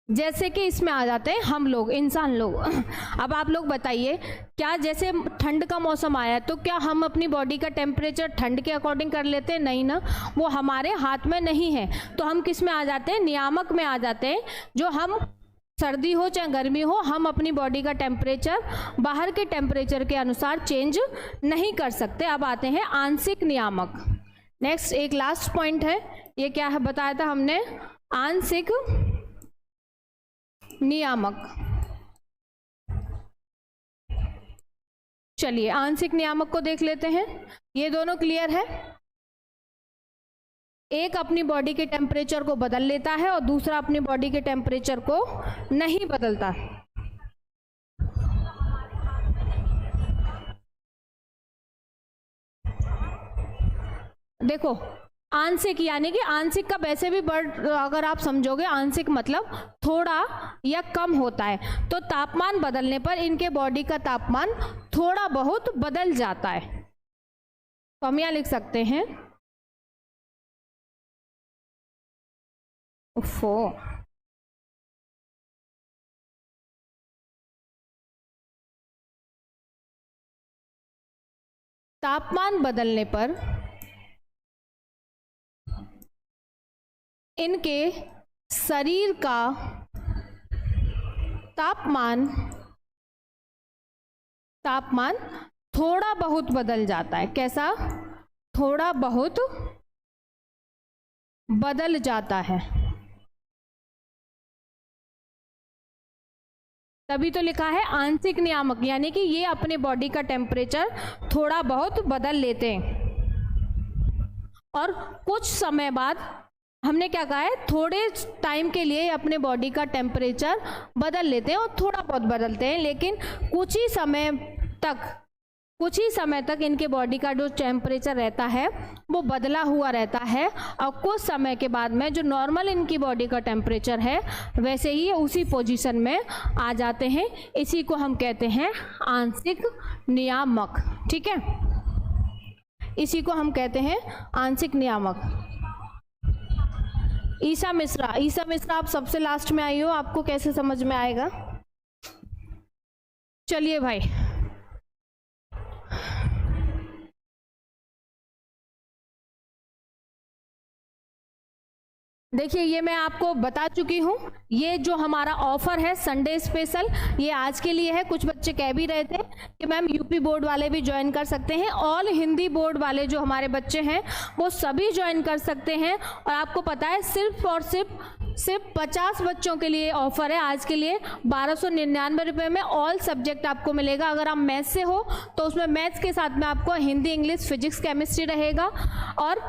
जैसे कि इसमें आ जाते हैं हम लोग, इंसान लोग। अब आप लोग बताइए, क्या जैसे ठंड का मौसम आया तो क्या हम अपनी बॉडी का टेम्परेचर ठंड के अकॉर्डिंग कर लेते हैं? नहीं ना, वो हमारे हाथ में नहीं है। तो हम किस में आ जाते हैं? नियामक में आ जाते हैं। जो हम सर्दी हो चाहे गर्मी हो, हम अपनी बॉडी का टेम्परेचर बाहर के टेम्परेचर के अनुसार चेंज नहीं कर सकते। अब आते हैं आंशिक नियामक। नेक्स्ट एक लास्ट पॉइंट है, ये क्या है बताया था हमने, आंशिक नियामक। चलिए आंशिक नियामक को देख लेते हैं। ये दोनों क्लियर है, एक अपनी बॉडी के टेम्परेचर को बदल लेता है और दूसरा अपनी बॉडी के टेम्परेचर को नहीं बदलता। देखो आंशिक, यानी कि आंशिक का वैसे भी वर्ड अगर आप समझोगे, आंशिक मतलब थोड़ा या कम होता है। तो तापमान बदलने पर इनके बॉडी का तापमान थोड़ा बहुत बदल जाता है। तो हम यहाँ लिख सकते हैं तापमान बदलने पर इनके शरीर का तापमान थोड़ा बहुत बदल जाता है। कैसा? थोड़ा बहुत बदल जाता है। तभी तो लिखा है आंशिक नियामक, यानी कि ये अपने बॉडी का टेम्परेचर थोड़ा बहुत बदल लेते हैं। और कुछ समय बाद हमने क्या कहा है, थोड़े टाइम के लिए अपने बॉडी का टेम्परेचर बदल लेते हैं और थोड़ा बहुत बदलते हैं, लेकिन कुछ ही समय तक इनके बॉडी का जो टेम्परेचर रहता है वो बदला हुआ रहता है। और कुछ समय के बाद में जो नॉर्मल इनकी बॉडी का टेम्परेचर है वैसे ही उसी पोजीशन में आ जाते हैं। इसी को हम कहते हैं आंशिक नियामक। ठीक है, इसी को हम कहते हैं आंशिक नियामक। ईसा मिश्रा आप सबसे लास्ट में आई हो, आपको कैसे समझ में आएगा? चलिए भाई, देखिए ये मैं आपको बता चुकी हूँ, ये जो हमारा ऑफर है संडे स्पेशल, ये आज के लिए है। कुछ बच्चे कह भी रहे थे कि मैम यूपी बोर्ड वाले भी ज्वाइन कर सकते हैं। ऑल हिंदी बोर्ड वाले जो हमारे बच्चे हैं वो सभी ज्वाइन कर सकते हैं। और आपको पता है सिर्फ और सिर्फ 50 बच्चों के लिए ऑफर है आज के लिए। 1299 रुपये में ऑल सब्जेक्ट आपको मिलेगा। अगर आप मैथ्स से हो तो उसमें मैथ्स के साथ में आपको हिंदी, इंग्लिश, फिजिक्स, केमिस्ट्री रहेगा। और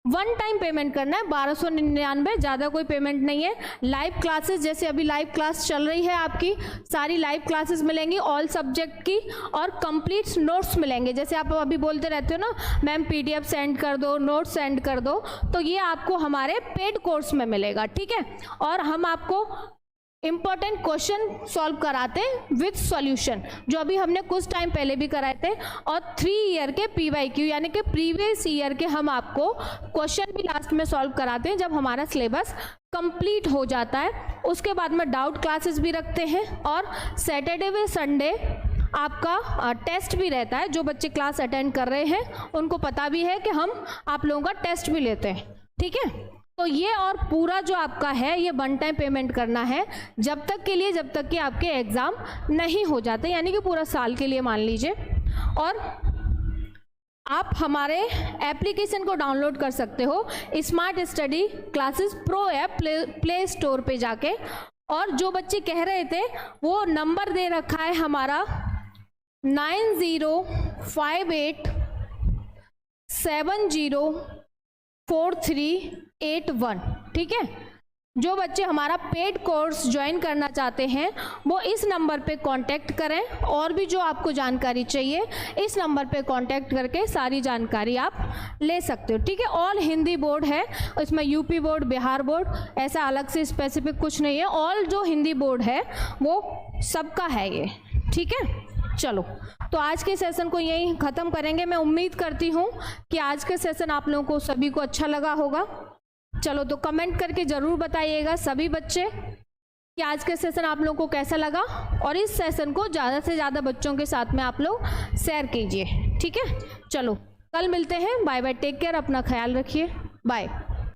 वन टाइम पेमेंट करना है, 1299, ज़्यादा कोई पेमेंट नहीं है। लाइव क्लासेस, जैसे अभी लाइव क्लास चल रही है आपकी, सारी लाइव क्लासेस मिलेंगी ऑल सब्जेक्ट की। और कंप्लीट नोट्स मिलेंगे, जैसे आप अभी बोलते रहते हो ना मैम पीडीएफ सेंड कर दो, नोट्स सेंड कर दो, तो ये आपको हमारे पेड कोर्स में मिलेगा, ठीक है। और हम आपको इंपॉर्टेंट क्वेश्चन सॉल्व कराते हैं विद सॉल्यूशन, जो अभी हमने कुछ टाइम पहले भी कराए थे। और 3 ईयर के PYQ यानी कि प्रीवियस ईयर के हम आपको क्वेश्चन भी लास्ट में सॉल्व कराते हैं जब हमारा सिलेबस कंप्लीट हो जाता है। उसके बाद में डाउट क्लासेस भी रखते हैं। और सैटरडे व संडे आपका टेस्ट भी रहता है। जो बच्चे क्लास अटेंड कर रहे हैं उनको पता भी है कि हम आप लोगों का टेस्ट भी लेते हैं, ठीक है। तो ये और पूरा जो आपका है ये वन टाइम पेमेंट करना है जब तक के लिए, जब तक कि आपके एग्ज़ाम नहीं हो जाते, यानी कि पूरा साल के लिए मान लीजिए। और आप हमारे एप्लीकेशन को डाउनलोड कर सकते हो, smart study classes pro app play store पे जाके। और जो बच्चे कह रहे थे वो नंबर दे रखा है हमारा 9058704381, ठीक है। जो बच्चे हमारा पेड कोर्स ज्वाइन करना चाहते हैं वो इस नंबर पे कांटेक्ट करें। और भी जो आपको जानकारी चाहिए इस नंबर पे कांटेक्ट करके सारी जानकारी आप ले सकते हो, ठीक है। ऑल हिंदी बोर्ड है, इसमें यूपी बोर्ड, बिहार बोर्ड, ऐसा अलग से स्पेसिफिक कुछ नहीं है। ऑल जो हिंदी बोर्ड है वो सबका है ये, ठीक है। चलो, तो आज के सेशन को यहीं ख़त्म करेंगे। मैं उम्मीद करती हूँ कि आज के सेशन आप लोगों को सभी को अच्छा लगा होगा। चलो, तो कमेंट करके ज़रूर बताइएगा सभी बच्चे कि आज का सेशन आप लोगों को कैसा लगा। और इस सेशन को ज़्यादा से ज़्यादा बच्चों के साथ में आप लोग शेयर कीजिए, ठीक है। चलो, कल मिलते हैं। बाय बाय, टेक केयर, अपना ख्याल रखिए, बाय।